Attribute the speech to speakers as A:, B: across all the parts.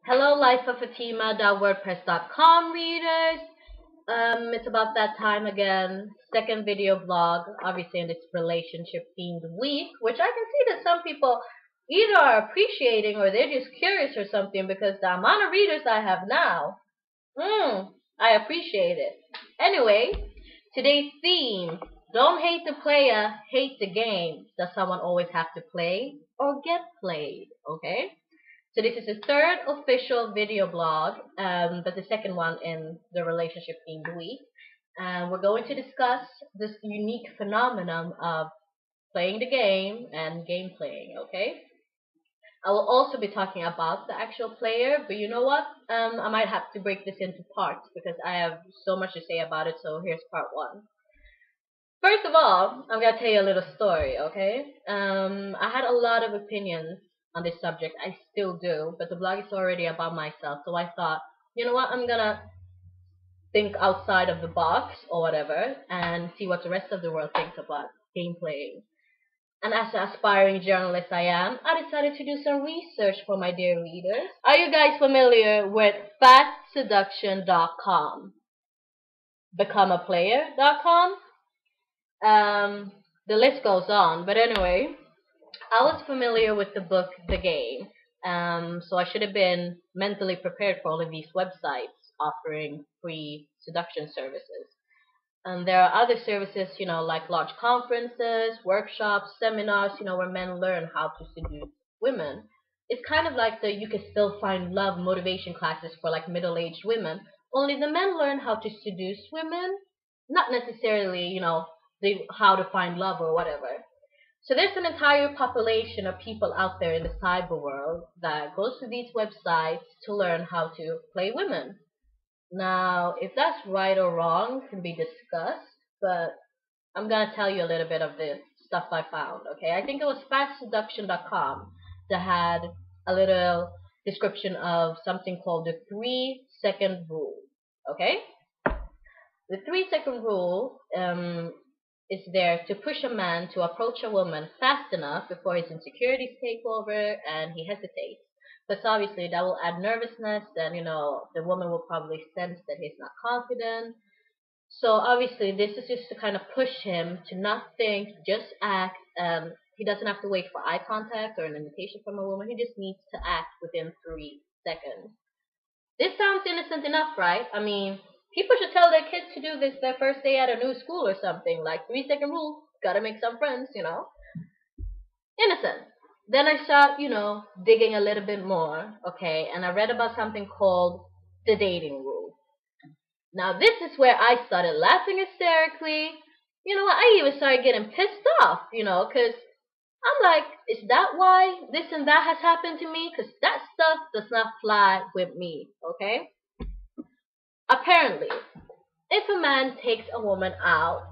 A: Hello, lifeoffatima.wordpress.com readers. It's about that time again. Second video vlog, obviously in this relationship themed week, which I can see that some people either are appreciating or they're just curious or something because the amount of readers I have now, I appreciate it. Anyway, today's theme: don't hate the player, hate the game. Does someone always have to play or get played? Okay. So this is the third official video blog, but the second one in the relationship themed week. And we're going to discuss this unique phenomenon of playing the game and game playing, okay? I will also be talking about the actual player, but you know what? I might have to break this into parts because I have so much to say about it, so here's part one. First of all, I'm gonna tell you a little story, okay? I had a lot of opinions on this subject. I still do, but the blog is already about myself, so I thought, you know what? I'm gonna think outside of the box or whatever and see what the rest of the world thinks about game playing. And as an aspiring journalist I am, I decided to do some research for my dear readers. Are you guys familiar with fatseduction.com? Becomeaplayer.com? The list goes on. But anyway, I was familiar with the book The Game, so I should have been mentally prepared for all of these websites offering free seduction services. And there are other services, like large conferences, workshops, seminars, where men learn how to seduce women. It's kind of like the you can still find love motivation classes for like middle-aged women, only the men learn how to seduce women, not necessarily, how to find love or whatever. So there's an entire population of people out there in the cyber world that goes to these websites to learn how to play women. Now, if that's right or wrong can be discussed, but I'm gonna tell you a little bit of the stuff I found, okay? I think it was fastseduction.com that had a little description of something called the 3-second rule, okay? The 3-second rule is there to push a man to approach a woman fast enough before his insecurities take over and he hesitates. Because obviously that will add nervousness, and the woman will probably sense that he's not confident. So obviously this is just to kind of push him to not think, just act. He doesn't have to wait for eye contact or an invitation from a woman. He just needs to act within 3 seconds. This sounds innocent enough, right? I mean, people should tell their kids to do this their first day at a new school or something. Like 3-second rule, gotta make some friends. Innocent. Then I start, digging a little bit more, okay, and I read about something called the dating rule. Now this is where I started laughing hysterically. You know what? I even started getting pissed off, because I'm like, is that why this and that has happened to me? Because that stuff does not fly with me, okay? Apparently, if a man takes a woman out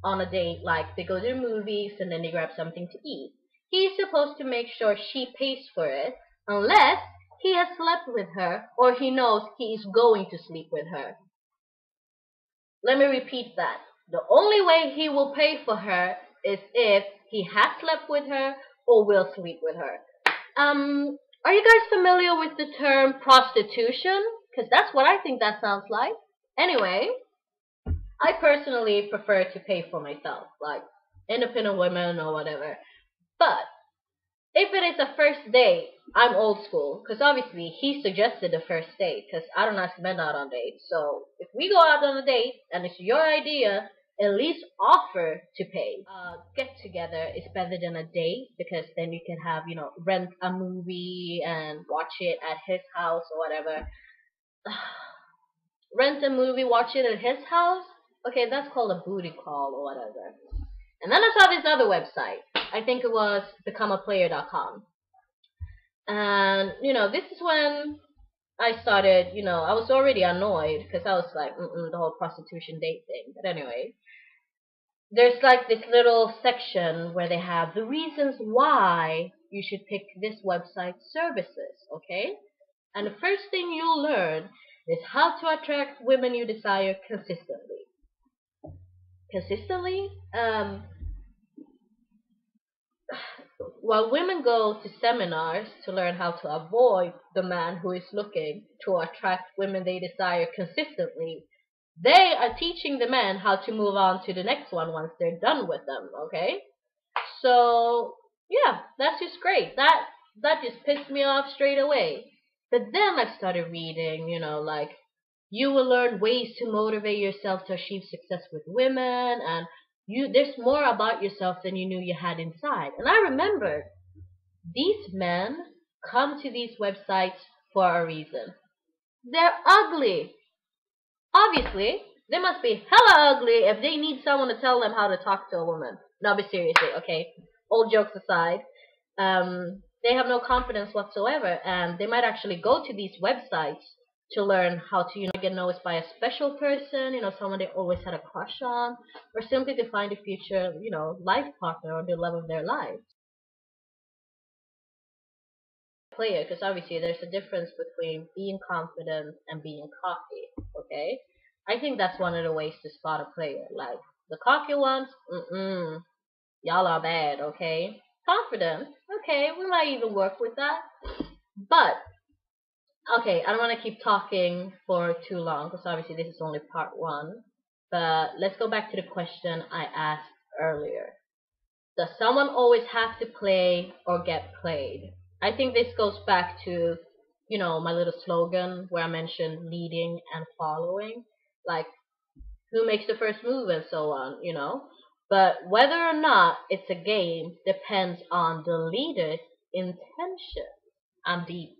A: on a date, like they go to the movies and then they grab something to eat, he's supposed to make sure she pays for it unless he has slept with her or he knows he is going to sleep with her. Let me repeat that. The only way he will pay for her is if he has slept with her or will sleep with her. Are you guys familiar with the term prostitution? Because that's what I think that sounds like. Anyway, I personally prefer to pay for myself, like independent women or whatever. But if it is a first date, I'm old school, because obviously he suggested the first date, because I don't ask men out on dates. So if we go out on a date and it's your idea, at least offer to pay. Get together is better than a date because then you can have, rent a movie and watch it at his house or whatever. Rent a movie, watch it at his house? Okay, that's called a booty call or whatever. And then I saw this other website. I think it was becomeaplayer.com. And, this is when I started, I was already annoyed because I was like, the whole prostitution date thing. But anyway, there's like this little section where they have the reasons why you should pick this website's services, okay? And the first thing you'll learn is how to attract women you desire consistently. Consistently? while women go to seminars to learn how to avoid the man who is looking to attract women they desire consistently, they are teaching the men how to move on to the next one once they're done with them, okay? So, yeah, that's just great. That just pissed me off straight away. But then I started reading, like you will learn ways to motivate yourself to achieve success with women, and there's more about yourself than you knew you had inside. And I remembered these men come to these websites for a reason. They're ugly. Obviously, they must be hella ugly if they need someone to tell them how to talk to a woman. No, but seriously, okay. All jokes aside, they have no confidence whatsoever, and they might actually go to these websites to learn how to, get noticed by a special person, someone they always had a crush on, or simply to find a future, life partner or the love of their life. Player, because obviously there's a difference between being confident and being cocky. Okay, I think that's one of the ways to spot a player. Like the cocky ones, y'all are bad. Okay, confident, okay, we might even work with that. But okay, I don't want to keep talking for too long because obviously this is only part one. But let's go back to the question I asked earlier. Does someone always have to play or get played? I think this goes back to, my little slogan where I mentioned leading and following, like who makes the first move and so on. But whether or not it's a game depends on the leader's intention. I'm deep.